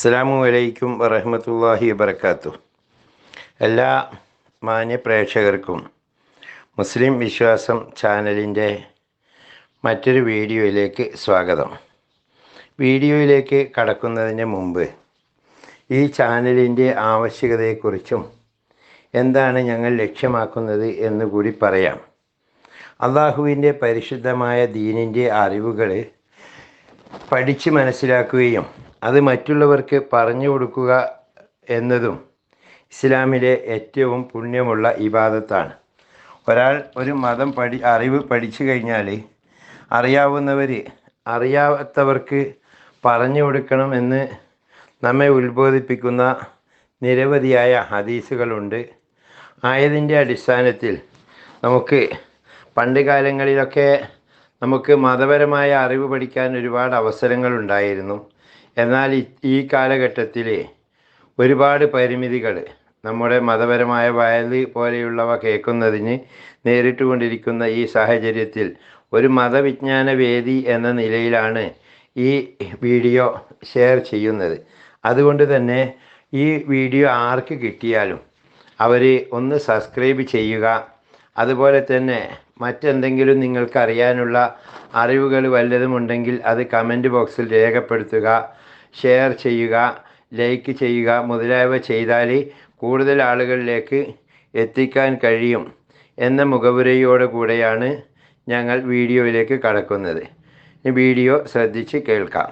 അസ്സലാമു അലൈക്കും വറഹ്മത്തുള്ളാഹി വബറകാതുഹു. എല്ലാ മാന്യ പ്രേക്ഷകർക്കും മുസ്ലിം വിശ്വാസം ചാനലിൻ്റെ മറ്റൊരു വീഡിയോയിലേക്ക് സ്വാഗതം. വീഡിയോയിലേക്ക് കടക്കുന്നതിന് മുമ്പ് ഈ ചാനലിൻ്റെ ആവശ്യകതയെക്കുറിച്ചും എന്താണ് ഞങ്ങൾ ലക്ഷ്യമാക്കുന്നത് എന്നുകൂടി പറയാം. അള്ളാഹുവിൻ്റെ പരിശുദ്ധമായ ദീനിൻ്റെ അറിവുകൾ പഠിച്ച് മനസ്സിലാക്കുകയും അത് മറ്റുള്ളവർക്ക് പറഞ്ഞു കൊടുക്കുക എന്നതും ഇസ്ലാമിലെ ഏറ്റവും പുണ്യമുള്ള ഇബാദത്താണ്. ഒരാൾ ഒരു മതം അറിവ് പഠിച്ചു കഴിഞ്ഞാൽ അറിയാവുന്നവർ അറിയാത്തവർക്ക് പറഞ്ഞു കൊടുക്കണമെന്ന് നമ്മെ ഉത്ബോധിപ്പിക്കുന്ന നിരവധിയായ ഹദീസുകളുണ്ട്. ആയതിൻ്റെ അടിസ്ഥാനത്തിൽ നമുക്ക് പണ്ട് കാലങ്ങളിലൊക്കെ നമുക്ക് മതപരമായ അറിവ് പഠിക്കാൻ ഒരുപാട് അവസരങ്ങളുണ്ടായിരുന്നു. എന്നാൽ ഈ കാലഘട്ടത്തിൽ ഒരുപാട് പരിമിതികൾ നമ്മുടെ മതപരമായ വയല് പോലെയുള്ളവ കേൾക്കുന്നതിന് നേരിട്ടുകൊണ്ടിരിക്കുന്ന ഈ സാഹചര്യത്തിൽ ഒരു മതവിജ്ഞാന വേദി എന്ന നിലയിലാണ് ഈ വീഡിയോ ഷെയർ ചെയ്യുന്നത്. അതുകൊണ്ട് തന്നെ ഈ വീഡിയോ ആർക്ക് കിട്ടിയാലും അവർ ഒന്ന് സബ്സ്ക്രൈബ് ചെയ്യുക. അതുപോലെ തന്നെ മറ്റെന്തെങ്കിലും നിങ്ങൾക്ക് അറിയാനുള്ള അറിവുകൾ വല്ലതുമുണ്ടെങ്കിൽ അത് കമൻറ്റ് ബോക്സിൽ രേഖപ്പെടുത്തുക, ഷെയർ ചെയ്യുക, ലൈക്ക് ചെയ്യുക മുതലായവ ചെയ്താൽ കൂടുതൽ ആളുകളിലേക്ക് എത്തിക്കാൻ കഴിയും എന്ന മുഖവുരയോടു കൂടെയാണ് ഞങ്ങൾ വീഡിയോയിലേക്ക് കടക്കുന്നത്. ഈ വീഡിയോ ശ്രദ്ധിച്ച് കേൾക്കാം.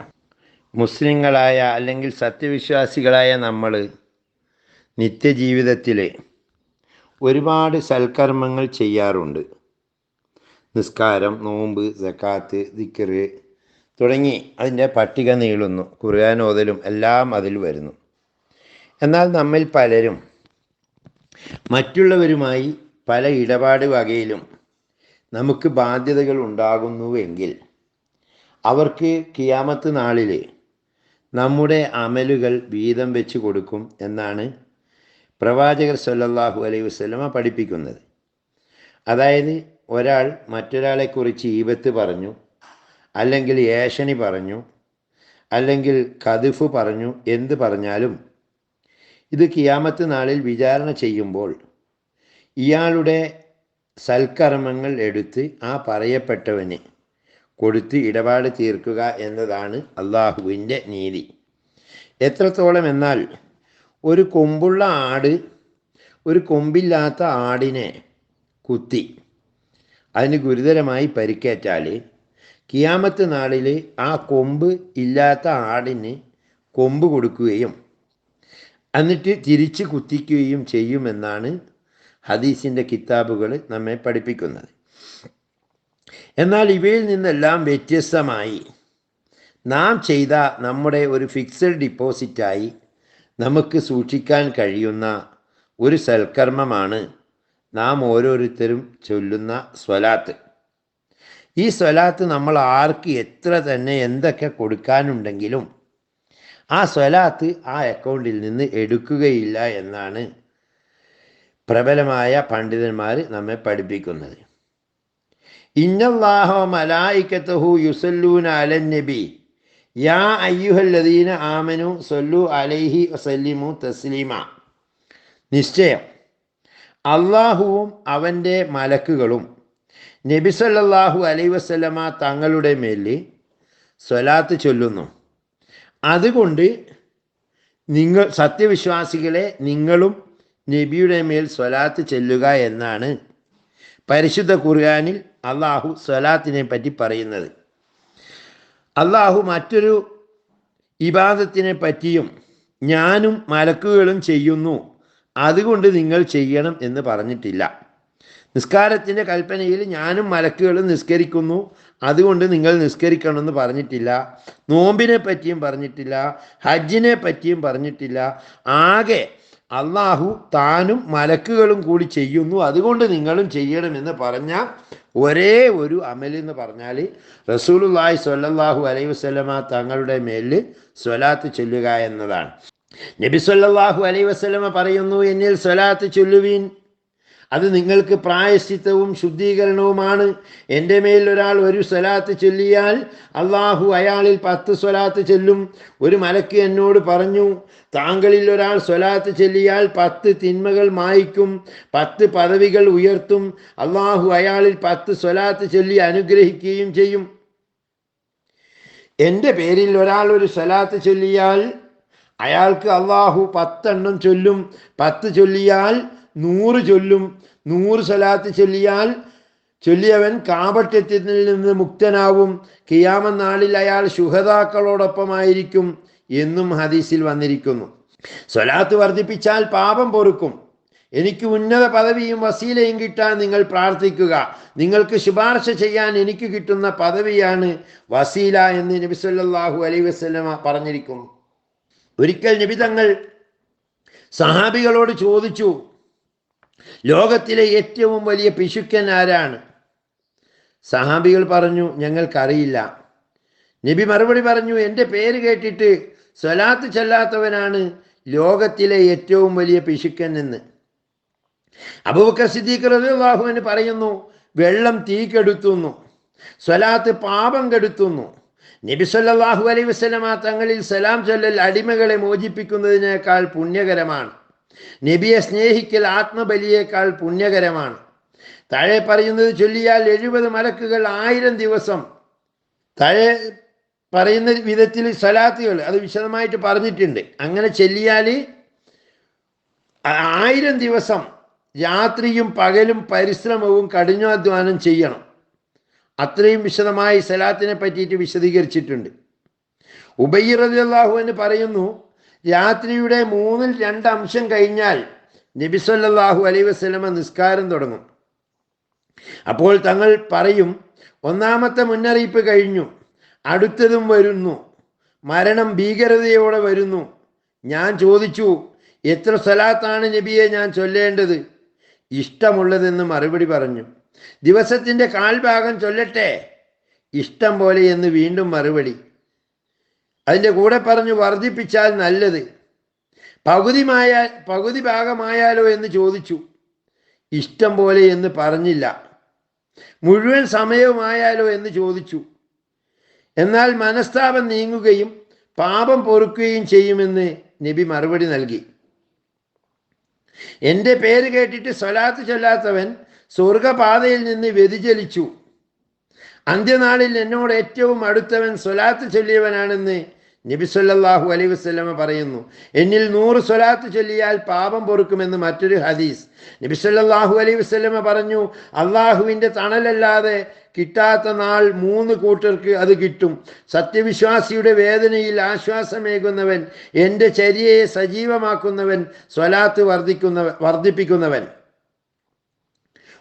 മുസ്ലിങ്ങളായ അല്ലെങ്കിൽ സത്യവിശ്വാസികളായ നമ്മൾ നിത്യജീവിതത്തിൽ ഒരുപാട് സൽക്കർമ്മങ്ങൾ ചെയ്യാറുണ്ട്. നിസ്കാരം, നോമ്പ്, സക്കാത്ത്, ദിക്ർ തുടങ്ങി അതിൻ്റെ പട്ടിക നീളുന്നു. ഖുർആൻ ഓതലും എല്ലാം അതിൽ വരുന്നു. എന്നാൽ നമ്മിൽ പലരും മറ്റുള്ളവരുമായി പല ഇടപാട് വകയിലും നമുക്ക് ബാധ്യതകൾ ഉണ്ടാകുന്നുവെങ്കിൽ അവർക്ക് ഖിയാമത്ത് നാളിൽ നമ്മുടെ അമലുകൾ വീതം വെച്ച് കൊടുക്കും എന്നാണ് പ്രവാചകർ സല്ലല്ലാഹു അലൈഹി വസല്ലമ പഠിപ്പിക്കുന്നത്. അതായത് ഒരാൾ മറ്റൊരാളെക്കുറിച്ച് ഈബത്ത് പറഞ്ഞു, അല്ലെങ്കിൽ ഏഷണി പറഞ്ഞു, അല്ലെങ്കിൽ കദ്ഫ് പറഞ്ഞു, എന്ത് പറഞ്ഞാലും ഇത് ഖിയാമത്ത് നാളിൽ വിചാരണ ചെയ്യുമ്പോൾ ഇയാളുടെ സൽക്കർമ്മങ്ങൾ എടുത്ത് ആ പറയപ്പെട്ടവന് കൊടുത്ത് ഇടപാട് തീർക്കുക എന്നതാണ് അള്ളാഹുവിൻ്റെ നീതി. എത്രത്തോളം എന്നാൽ ഒരു കൊമ്പുള്ള ആട് ഒരു കൊമ്പില്ലാത്ത ആടിനെ കുത്തി അതിന് ഗുരുതരമായി പരിക്കേറ്റാൽ ഖിയാമത്ത് നാളിൽ ആ കൊമ്പ് ഇല്ലാത്ത ആടിന് കൊമ്പ് കൊടുക്കുകയും എന്നിട്ട് തിരിച്ച് കുത്തിക്കുകയും ചെയ്യുമെന്നാണ് ഹദീസിൻ്റെ കിതാബുകൾ നമ്മെ പഠിപ്പിക്കുന്നത്. എന്നാൽ ഇവയിൽ നിന്നെല്ലാം വ്യത്യസ്തമായി നാം ചെയ്ത നമ്മുടെ ഒരു ഫിക്സഡ് ഡിപ്പോസിറ്റായി നമുക്ക് സൂക്ഷിക്കാൻ കഴിയുന്ന ഒരു സൽക്കർമ്മമാണ് നാം ഓരോരുത്തരും ചൊല്ലുന്ന സ്വലാത്ത്. ഈ സ്വലാത്ത് നമ്മൾ ആർക്ക് എത്ര തന്നെ എന്തൊക്കെ കൊടുക്കാനുണ്ടെങ്കിലും ആ സ്വലാത്ത് ആ അക്കൗണ്ടിൽ നിന്ന് എടുക്കുകയില്ല എന്നാണ് പ്രബലമായ പണ്ഡിതന്മാർ നമ്മെ പഠിപ്പിക്കുന്നത്. ഇന്നല്ലാഹു മലായികത്തുഹു യുസല്ലൂന അലൻ നബി യാ അയ്യുഹല്ലദീന ആമനു സല്ലു അലൈഹി വസല്ലിമു തസ്ലീമ. നിശ്ചയം അള്ളാഹുവും അവൻ്റെ മലക്കുകളും നബി സല്ലല്ലാഹു അലൈഹി വസല്ലമ തങ്ങളുടെ മേൽ സ്വലാത്ത് ചൊല്ലുന്നു. അതുകൊണ്ട് നിങ്ങൾ സത്യവിശ്വാസികളെ നിങ്ങളും നബിയുടെ മേൽ സ്വലാത്ത് ചൊല്ലുക എന്നാണ് പരിശുദ്ധ ഖുർആനിൽ അള്ളാഹു സ്വലാത്തിനെ പറ്റി പറയുന്നത്. അള്ളാഹു മറ്റൊരു ഇബാദത്തിനെ പറ്റിയും ഞാനും മലക്കുകളും ചെയ്യുന്നു അതുകൊണ്ട് നിങ്ങൾ ചെയ്യണം എന്ന് പറഞ്ഞിട്ടില്ല. നിസ്കാരത്തിൻ്റെ കൽപ്പനയിൽ ഞാനും മലക്കുകളും നിസ്കരിക്കുന്നു അതുകൊണ്ട് നിങ്ങൾ നിസ്കരിക്കണമെന്ന് പറഞ്ഞിട്ടില്ല. നോമ്പിനെ പറ്റിയും പറഞ്ഞിട്ടില്ല, ഹജ്ജിനെ പറ്റിയും പറഞ്ഞിട്ടില്ല. ആകെ അള്ളാഹു താനും മലക്കുകളും കൂടി ചെയ്യുന്നു അതുകൊണ്ട് നിങ്ങളും ചെയ്യണമെന്ന് പറഞ്ഞ ഒരേ ഒരു അമലെന്ന് പറഞ്ഞാൽ റസൂലുള്ളാഹി സ്വല്ലല്ലാഹു അലൈഹി വസല്ലമ തങ്ങളുടെ മേൽ സ്വലാത്ത് ചൊല്ലുക എന്നതാണ്. നബി സല്ലല്ലാഹു അലൈഹി വസല്ലമ പറയുന്നു, എന്നിൽ സ്വലാത്ത് ചൊല്ലുവീൻ, അത് നിങ്ങൾക്ക് പ്രായശ്ചിത്തവും ശുദ്ധീകരണവുമാണ്. എൻ്റെ മേൽ ഒരാൾ ഒരു സ്വലാത്ത് ചൊല്ലിയാൽ അള്ളാഹു അയാളിൽ 10 സ്വലാത്ത് ചൊല്ലും. ഒരു മലക്ക് എന്നോട് പറഞ്ഞു, താങ്കളിൽ ഒരാൾ സ്വലാത്ത് ചൊല്ലിയാൽ 10 തിന്മകൾ മായ്ക്കും, 10 പദവികൾ ഉയർത്തും. അള്ളാഹു അയാളിൽ 10 സ്വലാത്ത് ചൊല്ലി അനുഗ്രഹിക്കുകയും ചെയ്യും. എൻ്റെ പേരിൽ ഒരാൾ ഒരു സ്വലാത്ത് ചൊല്ലിയാൽ അയാൾക്ക് അള്ളാഹു 10 എണ്ണം ചൊല്ലും. 10 ചൊല്ലിയാൽ 100 ചൊല്ലും. 100 സ്വലാത്ത് ചൊല്ലിയവൻ കാപട്യത്തിൽ നിന്ന് മുക്തനാവും. ഖിയാമത്ത് നാളിൽ അയാൾ ശുഹദാക്കളോടൊപ്പമായിരിക്കും എന്നും ഹദീസിൽ വന്നിരിക്കുന്നു. സ്വലാത്ത് വർദ്ധിപ്പിച്ചാൽ പാപം പൊറുക്കും. എനിക്ക് ഉന്നത പദവിയും വസീലയും കിട്ടാൻ നിങ്ങൾ പ്രാർത്ഥിക്കുക. നിങ്ങൾക്ക് ശുപാർശ ചെയ്യാൻ എനിക്ക് കിട്ടുന്ന പദവിയാണ് വസീല എന്ന് നബി സല്ലല്ലാഹു അലൈഹി വസല്ലമ പറഞ്ഞിരിക്കുന്നു. ഒരിക്കൽ നബി തങ്ങൾ സഹാബികളോട് ചോദിച്ചു, ലോകത്തിലെ ഏറ്റവും വലിയ പിശുക്കൻ ആരാണ്? സഹാബികൾ പറഞ്ഞു, ഞങ്ങൾക്കറിയില്ല. നബി മറുപടി പറഞ്ഞു, എൻ്റെ പേര് കേട്ടിട്ട് സ്വലാത്ത് ചൊല്ലാത്തവനാണ് ലോകത്തിലെ ഏറ്റവും വലിയ പിശുക്കൻ എന്ന്. അബൂബക്കർ സിദ്ദീഖ് റളിയല്ലാഹു അൻഹു പറയുന്നു, വെള്ളം തീ കെടുത്തുന്നു, സ്വലാത്ത് പാപം കെടുത്തുന്നു. നബി സല്ലല്ലാഹു അലൈഹി വസല്ലമ തങ്ങളിൽ സലാം ചൊല്ലൽ അടിമകളെ മോചിപ്പിക്കുന്നതിനേക്കാൾ പുണ്യകരമാണ്. നബിയെ സ്നേഹിക്കൽ ആത്മബലിയേക്കാൾ പുണ്യകരമാണ്. താഴെ പറയുന്നത് ചൊല്ലിയാൽ 70 മലക്കുകൾ 1000 ദിവസം, താഴെ പറയുന്ന വിധത്തിൽ സ്വലാത്തുകൾ അത് വിശദമായിട്ട് പറഞ്ഞിട്ടുണ്ട്. അങ്ങനെ ചൊല്ലിയാൽ 1000 ദിവസം രാത്രിയും പകലും പരിശ്രമവും കഠിനാധ്വാനം ചെയ്യണം. അത്രയും വിശദമായി സലാത്തിനെ പറ്റിയിട്ട് വിശദീകരിച്ചിട്ടുണ്ട്. ഉബയ്യ് റളിയല്ലാഹു അൻഹു പറയുന്നു, രാത്രിയുടെ 2/3 അംശം കഴിഞ്ഞാൽ നബി സല്ലല്ലാഹു അലൈഹി വസല്ലമ നിസ്കാരം തുടങ്ങും. അപ്പോൾ തങ്ങൾ പറയും, ഒന്നാമത്തെ മുന്നറിയിപ്പ് കഴിഞ്ഞു, അടുത്തതും വരുന്നു, മരണം ഭീകരതയോടെ വരുന്നു. ഞാൻ ചോദിച്ചു, എത്ര സ്വലാത്താണ് നബിയെ ഞാൻ ചൊല്ലേണ്ടത്? ഇഷ്ടമുള്ളതെന്ന് മറുപടി പറഞ്ഞു. ദിവസത്തിൻ്റെ 1/4 ഭാഗം ചൊല്ലട്ടെ? ഇഷ്ടം പോലെ എന്ന് വീണ്ടും മറുപടി. അതിൻ്റെ കൂടെ പറഞ്ഞു, വർദ്ധിപ്പിച്ചാൽ നല്ലത്. പകുതി ഭാഗമായാലോ എന്ന് ചോദിച്ചു. ഇഷ്ടം പോലെ എന്ന് പറഞ്ഞില്ല. മുഴുവൻ സമയവുമായാലോ എന്ന് ചോദിച്ചു. എന്നാൽ മനസ്താപം നീങ്ങുകയും പാപം പൊറുക്കുകയും ചെയ്യുമെന്ന് നബി മറുപടി നൽകി. എൻ്റെ പേര് കേട്ടിട്ട് സ്വലാത്ത് ചൊല്ലാത്തവൻ സ്വർഗപാതയിൽ നിന്ന് വ്യതിചലിച്ചു. അന്ത്യനാളിൽ എന്നോട് ഏറ്റവും അടുത്തവൻ സ്വലാത്ത് ചൊല്ലിയവനാണെന്ന് നബി സല്ലല്ലാഹു അലൈഹി വസല്ലമ പറയുന്നു. എന്നിൽ 100 സ്വലാത്ത് ചൊല്ലിയാൽ പാപം പൊറുക്കുമെന്ന് മറ്റൊരു ഹദീസ്. നബി സല്ലല്ലാഹു അലൈഹി വസല്ലമ പറഞ്ഞു, അള്ളാഹുവിൻ്റെ തണലല്ലാതെ കിട്ടാത്ത നാൾ 3 കൂട്ടർക്ക് അത് കിട്ടും. സത്യവിശ്വാസിയുടെ വേദനയിൽ ആശ്വാസമേകുന്നവൻ, എൻ്റെ ചര്യയെ സജീവമാക്കുന്നവൻ, സ്വലാത്ത് വർദ്ധിപ്പിക്കുന്നവൻ.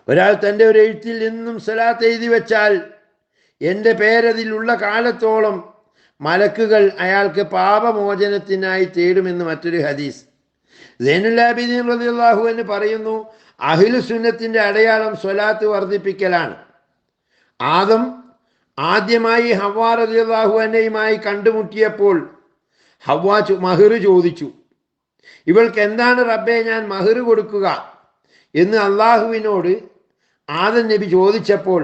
ഒരാൾ തൻ്റെ ഒരു എഴുത്തിൽ നിന്നും സ്വലാത്ത് എഴുതി വെച്ചാൽ എൻ്റെ പേരതിലുള്ള കാലത്തോളം മലക്കുകൾ അയാൾക്ക് പാപമോചനത്തിനായി തേടുമെന്ന് മറ്റൊരു ഹദീസ്. സൈനുൽ ആബിദീൻ റളിയല്ലാഹു അൻഹു പറയുന്നു, അഹ്ലു സുന്നത്തിൻ്റെ അടയാളം സ്വലാത്ത് വർദ്ധിപ്പിക്കലാണ്. ആദം ആദ്യമായി ഹവ്വ റളിയല്ലാഹു അൻഹയുമായി കണ്ടുമുട്ടിയപ്പോൾ ഹവ്വ മഹർ ചോദിച്ചു. ഇവൾക്ക് എന്താണ് റബ്ബേ ഞാൻ മഹർ കൊടുക്കുക എന്ന് അള്ളാഹുവിനോട് ആദം നബി ചോദിച്ചപ്പോൾ,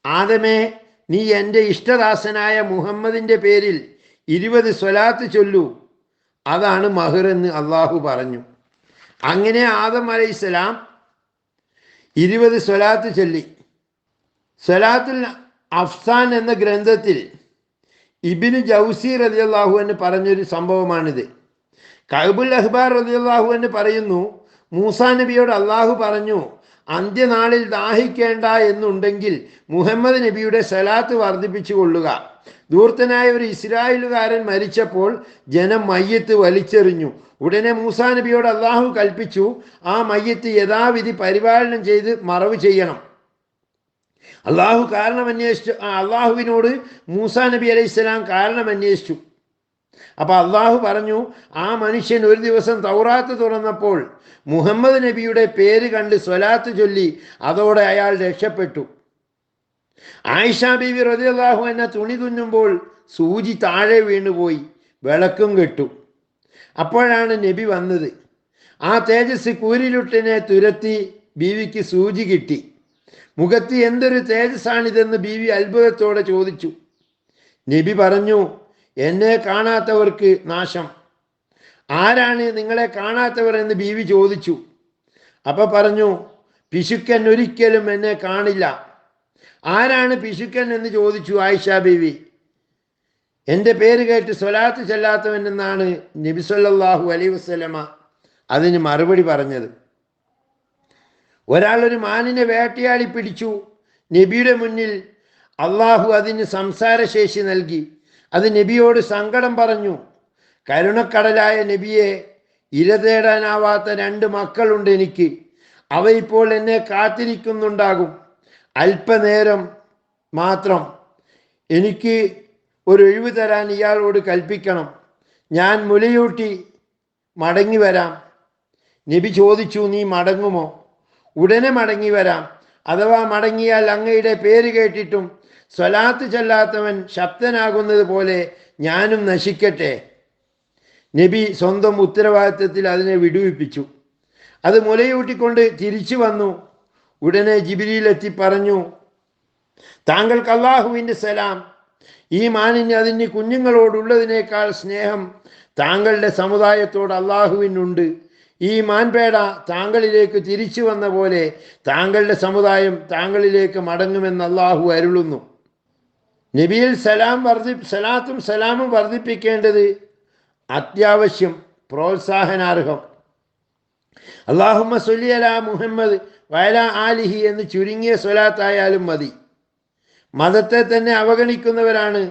ആദമേ, നീ എൻ്റെ ഇഷ്ടദാസനായ മുഹമ്മദിൻ്റെ പേരിൽ 20 സ്വലാത്ത് ചൊല്ലൂ, അതാണ് മഹർ എന്ന് അള്ളാഹു പറഞ്ഞു. അങ്ങനെ ആദം അലൈഹിസ്സലാം 20 സ്വലാത്ത് ചൊല്ലി. സ്വലാത്തുൽ അഫ്സാൻ എന്ന ഗ്രന്ഥത്തിൽ ഇബ്നു ജൗസി റളിയല്ലാഹു അൻഹു പറഞ്ഞൊരു സംഭവമാണിത്. കഅബുൽ അഹ്ബാർ റളിയല്ലാഹു അൻഹു പറയുന്നു, മൂസാ നബിയോട് അള്ളാഹു പറഞ്ഞു, അന്ത്യനാളിൽ ദാഹിക്കേണ്ട എന്നുണ്ടെങ്കിൽ മുഹമ്മദ് നബിയുടെ സ്വലാത്ത് വർദ്ധിപ്പിച്ചു കൊള്ളുക. ധൂർത്തനായ ഒരു ഇസ്രായേലുകാരൻ മരിച്ചപ്പോൾ ജനം മയ്യത്ത് വലിച്ചെറിഞ്ഞു. ഉടനെ മൂസാ നബിയോട് അള്ളാഹു കൽപ്പിച്ചു, ആ മയ്യത്ത് യഥാവിധി പരിപാലനം ചെയ്ത് മറവ് ചെയ്യണം. അള്ളാഹുവിനോട് മൂസാ നബി അലൈഹിസ്സലാം കാരണം അന്വേഷിച്ചു. അപ്പോൾ അള്ളാഹു പറഞ്ഞു, ആ മനുഷ്യൻ ഒരു ദിവസം തൗറാത്ത് തുറന്നപ്പോൾ മുഹമ്മദ് നബിയുടെ പേര് കണ്ട് സ്വലാത്ത് ചൊല്ലി, അതോടെ അയാൾ രക്ഷപ്പെട്ടു. ആയിഷ ബീവി റളിയല്ലാഹു അൻഹ തുണി തുന്നുമ്പോൾ സൂചി താഴെ വീണുപോയി, വിളക്കും കെട്ടു. അപ്പോഴാണ് നബി വന്നത്. ആ തേജസ് കൂരിരുട്ടിനെ തുരത്തി ബീവിക്ക് സൂചി കിട്ടി. മുഖത്ത് എന്തൊരു തേജസ്സാണിതെന്ന് ബീവി അത്ഭുതത്തോടെ ചോദിച്ചു. നബി പറഞ്ഞു, എന്നെ കാണാത്തവർക്ക് നാശം. ആരാണ് നിങ്ങളെ കാണാത്തവർ എന്ന് ബീവി ചോദിച്ചു. അപ്പോൾ പറഞ്ഞു, പിശുക്കൻ ഒരിക്കലും എന്നെ കാണില്ല. ആരാണ് പിശുക്കൻ എന്ന് ചോദിച്ചു ആയിഷ ബീവി. എൻ്റെ പേര് കേട്ട് സ്വലാത്ത് ചെല്ലാത്തവൻ എന്നാണ് നബി സല്ലല്ലാഹു അലൈഹി വസല്ലമ അതിന് മറുപടി പറഞ്ഞത്. ഒരാൾ ഒരു മാനിനെ വേട്ടയാടി പിടിച്ചു. നബിയുടെ മുന്നിൽ അള്ളാഹു അതിന് സംസാരശേഷി നൽകി. അത് നബിയോട് സങ്കടം പറഞ്ഞു. കരുണക്കടലായ നബിയെ, ഇര തേടാനാവാത്ത 2 മക്കളുണ്ട് എനിക്ക്. അവ ഇപ്പോൾ എന്നെ കാത്തിരിക്കുന്നുണ്ടാകും. അല്പനേരം മാത്രം എനിക്ക് ഒരു ഒഴിവ് തരാൻ ഇയാളോട് കൽപ്പിക്കണം. ഞാൻ മുലയൂട്ടി മടങ്ങി വരാം. നബി ചോദിച്ചു, നീ മടങ്ങുമോ? ഉടനെ മടങ്ങി വരാം. അഥവാ മടങ്ങിയാൽ അങ്ങയുടെ പേര് കേട്ടിട്ടും സ്വലാത്ത് ചെല്ലാത്തവൻ ശബ്ദനാകുന്നത് പോലെ ഞാനും നശിക്കട്ടെ. നബി സ്വന്തം ഉത്തരവാദിത്വത്തിൽ അതിനെ വിടുവിപ്പിച്ചു. അത് മുലയൂട്ടിക്കൊണ്ട് തിരിച്ചു വന്നു. ഉടനെ ജിബ്രീൽ എത്തി പറഞ്ഞു, താങ്കൾക്ക് അള്ളാഹുവിൻ്റെ സലാം. ഈ മാനിന് അതിന് കുഞ്ഞുങ്ങളോടുള്ളതിനേക്കാൾ സ്നേഹം താങ്കളുടെ സമുദായത്തോട് അള്ളാഹുവിനുണ്ട്. ഈ മാൻപേട താങ്കളിലേക്ക് തിരിച്ചു വന്ന പോലെ താങ്കളുടെ താങ്കളിലേക്ക് മടങ്ങുമെന്ന് അള്ളാഹു അരുളുന്നു. നബിയിൽ സലാത്തും സലാമും വർദ്ധിപ്പിക്കേണ്ടത് അത്യാവശ്യം, പ്രോത്സാഹനാർഹം. അല്ലാഹുമ്മ സ്വല്ലി അലാ മുഹമ്മദ് വഅലാ ആലിഹി എന്ന് ചുരുങ്ങിയ സ്വലാത്തായാലും മതി. മതത്തെ തന്നെ അവഗണിക്കുന്നവരാണ്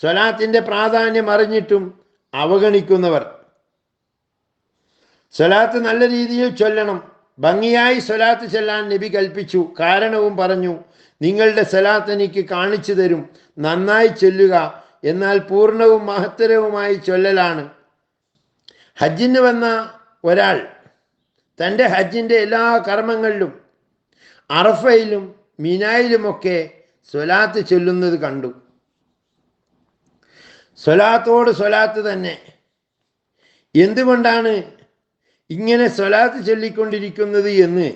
സ്വലാത്തിൻ്റെ പ്രാധാന്യം അറിഞ്ഞിട്ടും അവഗണിക്കുന്നവർ. സ്വലാത്ത് നല്ല രീതിയിൽ ചൊല്ലണം. ഭംഗിയായി സ്വലാത്ത് ചൊല്ലാൻ നബി കൽപ്പിച്ചു. കാരണവും പറഞ്ഞു, നിങ്ങളുടെ സ്വലാത്ത് എനിക്ക് കാണിച്ചു തരും. നന്നായി ചൊല്ലുക, എന്നാൽ പൂർണ്ണവും മഹത്തരവുമായി ചൊല്ലലാണ്. ഹജ്ജിന് വന്ന ഒരാൾ തൻ്റെ ഹജ്ജിൻ്റെ എല്ലാ കർമ്മങ്ങളിലും അറഫയിലും മിനായിലുമൊക്കെ സ്വലാത്ത് ചൊല്ലുന്നത് കണ്ടു. സ്വലാത്തോട് സ്വലാത്ത് തന്നെ. എന്തുകൊണ്ടാണ് ഇങ്ങനെ സ്വലാത്ത് ചൊല്ലിക്കൊണ്ടിരിക്കുന്നത് എന്ന്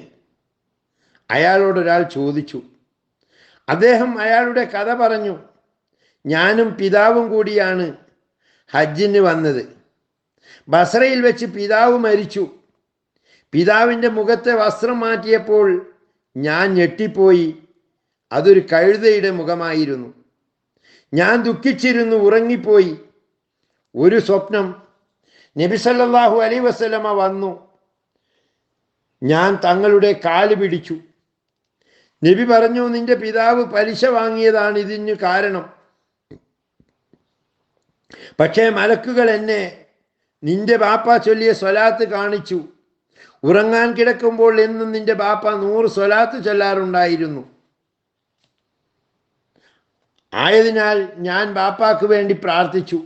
അയാളോടൊരാൾ ചോദിച്ചു. അദ്ദേഹം അയാളുടെ കഥ പറഞ്ഞു. ഞാനും പിതാവും കൂടിയാണ് ഹജ്ജിന് വന്നത്. ബസ്രയിൽ വെച്ച് പിതാവ് മരിച്ചു. പിതാവിൻ്റെ മുഖത്തെ വസ്ത്രം മാറ്റിയപ്പോൾ ഞാൻ ഞെട്ടിപ്പോയി. അതൊരു കഴുതയുടെ മുഖമായിരുന്നു. ഞാൻ ദുഃഖിച്ചിരുന്നു, ഉറങ്ങിപ്പോയി. ഒരു സ്വപ്നം, നബി സല്ലല്ലാഹു അലൈഹി വസല്ലമ വന്നു. ഞാൻ തങ്ങളുടെ കാല് പിടിച്ചു. നബി പറഞ്ഞു, നിന്റെ പിതാവ് പലിശ വാങ്ങിയതാണ് ഇതിന് കാരണം. പക്ഷേ മലക്കുകൾ എന്നെ നിന്റെ ബാപ്പ ചൊല്ലിയ സ്വലാത്ത് കാണിച്ചു. ഉറങ്ങാൻ കിടക്കുമ്പോൾ എന്നും നിന്റെ ബാപ്പ 100 സ്വലാത്ത് ചൊല്ലാറുണ്ടായിരുന്നു. ആയതിനാൽ ഞാൻ ബാപ്പാക്ക് വേണ്ടി പ്രാർത്ഥിച്ചു.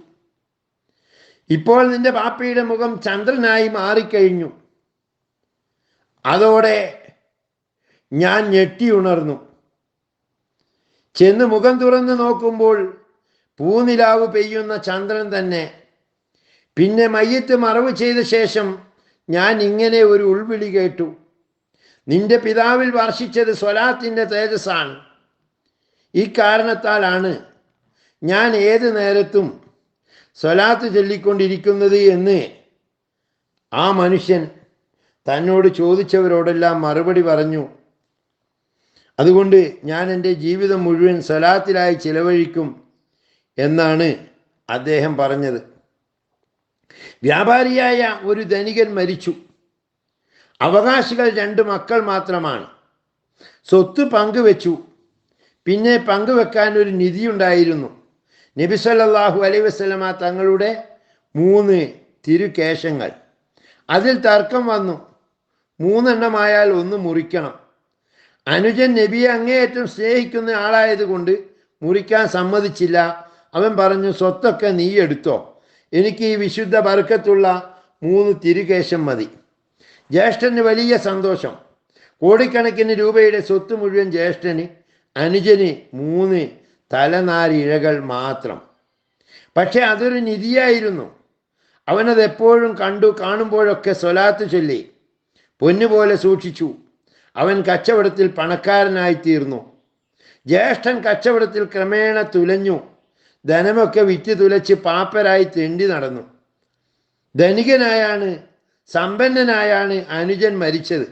ഇപ്പോൾ നിന്റെ ബാപ്പയുടെ മുഖം ചന്ദ്രനായി മാറിക്കഴിഞ്ഞു. അതോടെ ഞാൻ ഞെട്ടി ഉണർന്നു. ചെന്ന് മുഖം തുറന്ന് നോക്കുമ്പോൾ പൂനിലാവ് പെയ്യുന്ന ചന്ദ്രൻ തന്നെ. പിന്നെ മയ്യത്ത് മറവ് ചെയ്ത ശേഷം ഞാൻ ഇങ്ങനെ ഒരു ഉൾവിളി കേട്ടു. നിന്റെ പിതാവിൽ വർഷിച്ചത് സ്വലാത്തിൻ്റെ തേജസ്സാണ്. ഈ കാരണത്താലാണ് ഞാൻ ഏത് നേരത്തും സ്വലാത്ത് ചൊല്ലിക്കൊണ്ടിരിക്കുന്നത് എന്ന് ആ മനുഷ്യൻ തന്നോട് ചോദിച്ചവരോടെല്ലാം മറുപടി പറഞ്ഞു. അതുകൊണ്ട് ഞാൻ എൻ്റെ ജീവിതം മുഴുവൻ സ്വലാത്തിലായി ചിലവഴിക്കും എന്നാണ് അദ്ദേഹം പറഞ്ഞത്. വ്യാപാരിയായ ഒരു ധനികൻ മരിച്ചു. അവകാശികൾ 2 മക്കൾ മാത്രമാണ്. സ്വത്ത് പങ്കുവെച്ചു. പിന്നെ പങ്കുവെക്കാൻ ഒരു നിധിയുണ്ടായിരുന്നു. നബി സല്ലല്ലാഹു അലൈഹി വസല്ലമ തങ്ങളുടെ 3 തിരുകേശങ്ങൾ. അതിൽ തർക്കം വന്നു. 3 എണ്ണമായാൽ 1 മുറിക്കണം. അനുജൻ നബിയെ അങ്ങേയറ്റം സ്നേഹിക്കുന്ന ആളായതുകൊണ്ട് മുറിക്കാൻ സമ്മതിച്ചില്ല. അവൻ പറഞ്ഞു, സ്വത്തൊക്കെ നീ എടുത്തോ, എനിക്ക് ഈ വിശുദ്ധ ബർക്കത്തുള്ള 3 തിരുകേശം മതി. ജ്യേഷ്ഠന് വലിയ സന്തോഷം. കോടിക്കണക്കിന് രൂപയുടെ സ്വത്ത് മുഴുവൻ ജ്യേഷ്ഠന്, അനുജന് 3 തലനാരിഴകൾ മാത്രം. പക്ഷെ അതൊരു നിധിയായിരുന്നു. അവനത് എപ്പോഴും കാണുമ്പോഴൊക്കെ സ്വലാത്ത് ചൊല്ലി പൊന്നുപോലെ സൂക്ഷിച്ചു. അവൻ കച്ചവടത്തിൽ പണക്കാരനായിത്തീർന്നു. ജ്യേഷ്ഠൻ കച്ചവടത്തിൽ ക്രമേണ തുലഞ്ഞു. ധനമൊക്കെ വിറ്റ് തുലച്ച് പാപ്പരായി തെണ്ടി നടന്നു. ധനികനായാണ് സമ്പന്നനായാണ് അനുജൻ മരിച്ചത്.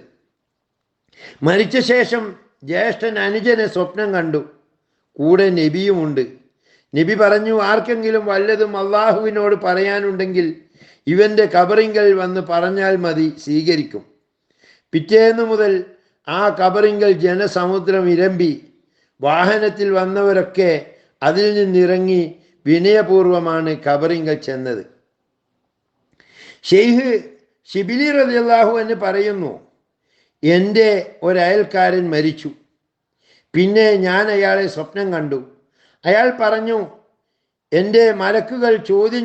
മരിച്ച ശേഷം ജ്യേഷ്ഠൻ അനുജനെ സ്വപ്നം കണ്ടു. കൂടെ നബിയുമുണ്ട്. നബി പറഞ്ഞു, ആർക്കെങ്കിലും വല്ലതും അള്ളാഹുവിനോട് പറയാനുണ്ടെങ്കിൽ ഇവൻ്റെ കബറിങ്കൽ വന്ന് പറഞ്ഞാൽ മതി, സ്വീകരിക്കും. പിറ്റേന്നു മുതൽ ആ കബറിങ്കൽ ജനസമുദ്രം ഇരമ്പി. വാഹനത്തിൽ വന്നവരൊക്കെ അതിൽ നിന്നിറങ്ങി വിനയപൂർവമാണ് കബറിങ്കൽ ചെന്നത്. ഷെയ്ഖ് ഷിബിലി റളിയല്ലാഹു അൻഹു പറയുന്നു, എൻ്റെ ഒരയൽക്കാരൻ മരിച്ചു. പിന്നെ ഞാൻ അയാളെ സ്വപ്നം കണ്ടു. അയാൾ പറഞ്ഞു, എൻ്റെ മലക്കുകൾ ചോദ്യം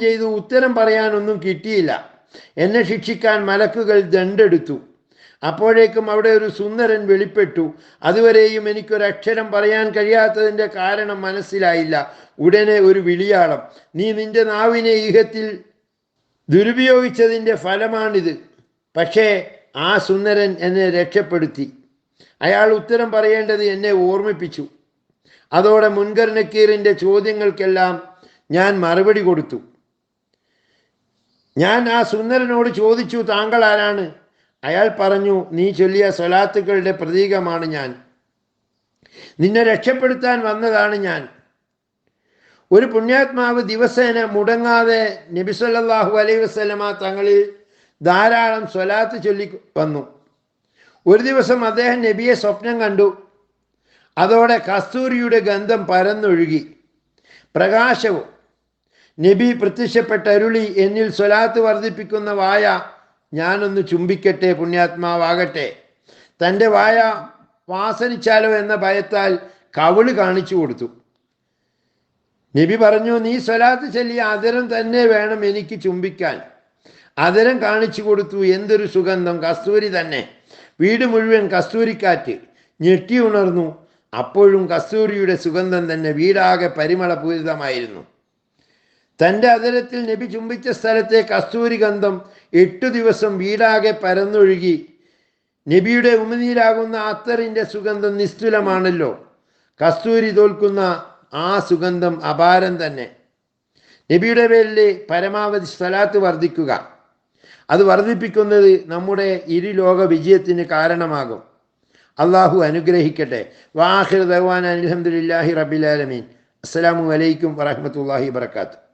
ചെയ്തു. ഉത്തരം പറയാനൊന്നും കിട്ടിയില്ല. എന്നെ ശിക്ഷിക്കാൻ മലക്കുകൾ ദണ്ഡെടുത്തു. അപ്പോഴേക്കും അവിടെ ഒരു സുന്ദരൻ വെളിപ്പെട്ടു. അതുവരെയും എനിക്കൊരക്ഷരം പറയാൻ കഴിയാത്തതിൻ്റെ കാരണം മനസ്സിലായില്ല. ഉടനെ ഒരു വിളിയാളം, നീ നിന്റെ നാവിനെ ഈഹത്തിൽ ദുരുപയോഗിച്ചതിൻ്റെ ഫലമാണിത്. പക്ഷേ ആ സുന്ദരൻ എന്നെ രക്ഷപ്പെടുത്തി. അയാൾ ഉത്തരം പറയേണ്ടത് എന്നെ ഓർമ്മിപ്പിച്ചു. അതോടെ മുൻകർ നക്കീറിൻ്റെ ചോദ്യങ്ങൾക്കെല്ലാം ഞാൻ മറുപടി കൊടുത്തു. ഞാൻ ആ സുന്ദരനോട് ചോദിച്ചു, താങ്കൾ ആരാണ്? അയാൾ പറഞ്ഞു, നീ ചൊല്ലിയ സ്വലാത്തുക്കളുടെ പ്രതീകമാണ് ഞാൻ. നിന്നെ രക്ഷപ്പെടുത്താൻ വന്നതാണ് ഞാൻ. ഒരു പുണ്യാത്മാവ് ദിവസേന മുടങ്ങാതെ നബി സല്ലല്ലാഹു അലൈഹി വസല്ലമ തങ്ങളിൽ ധാരാളം സ്വലാത്ത് ചൊല്ലി വന്നു. ഒരു ദിവസം അദ്ദേഹം നബിയെ സ്വപ്നം കണ്ടു. അതോടെ കസ്തൂരിയുടെ ഗന്ധം പരന്നൊഴുകി. പ്രകാശവും. നബി പ്രത്യക്ഷപ്പെട്ടരുളി, എന്നിൽ സ്വലാത്ത് വർദ്ധിപ്പിക്കുന്ന വായ ഞാനൊന്ന് ചുംബിക്കട്ടെ, പുണ്യാത്മാവാകട്ടെ. തൻ്റെ വായ വാസനിച്ചാലോ എന്ന ഭയത്താൽ കവിള് കാണിച്ചു കൊടുത്തു. നബി പറഞ്ഞു, നീ സ്വലാത്ത് ചൊല്ലിയ അതരം തന്നെ വേണം എനിക്ക് ചുംബിക്കാൻ. അതരം കാണിച്ചു കൊടുത്തു. എന്തൊരു സുഗന്ധം! കസ്തൂരി തന്നെ. വീട് മുഴുവൻ കസ്തൂരിക്കാറ്റ്. ഞെട്ടി ഉണർന്നു. അപ്പോഴും കസ്തൂരിയുടെ സുഗന്ധം തന്നെ. വീടാകെ പരിമളപൂരിതമായിരുന്നു. തൻ്റെ അതരത്തിൽ നബി ചുംബിച്ച സ്ഥലത്തെ കസ്തൂരി ഗന്ധം 8 ദിവസം വീടാകെ പരന്നൊഴുകി. നബിയുടെ ഉമിനീരാകുന്ന അത്തറിൻ്റെ സുഗന്ധം നിസ്തുലമാണല്ലോ. കസ്തൂരി തോൽക്കുന്ന ആ സുഗന്ധം അപാരം തന്നെ. നബിയുടെ പേരിൽ പരമാവധി സ്വലാത്ത് വർദ്ധിക്കുക. അത് വർദ്ധിപ്പിക്കുന്നത് നമ്മുടെ ഇരുലോക വിജയത്തിന് കാരണമാകും. അള്ളാഹു അനുഗ്രഹിക്കട്ടെ. വാഖിറു ദഅ്വാനാ അൽഹംദുലില്ലാഹി റബ്ബിൽ ആലമീൻ. അസ്സലാമു അലൈക്കും വറഹ്മത്തുള്ളാഹി വബറകാതുഹു.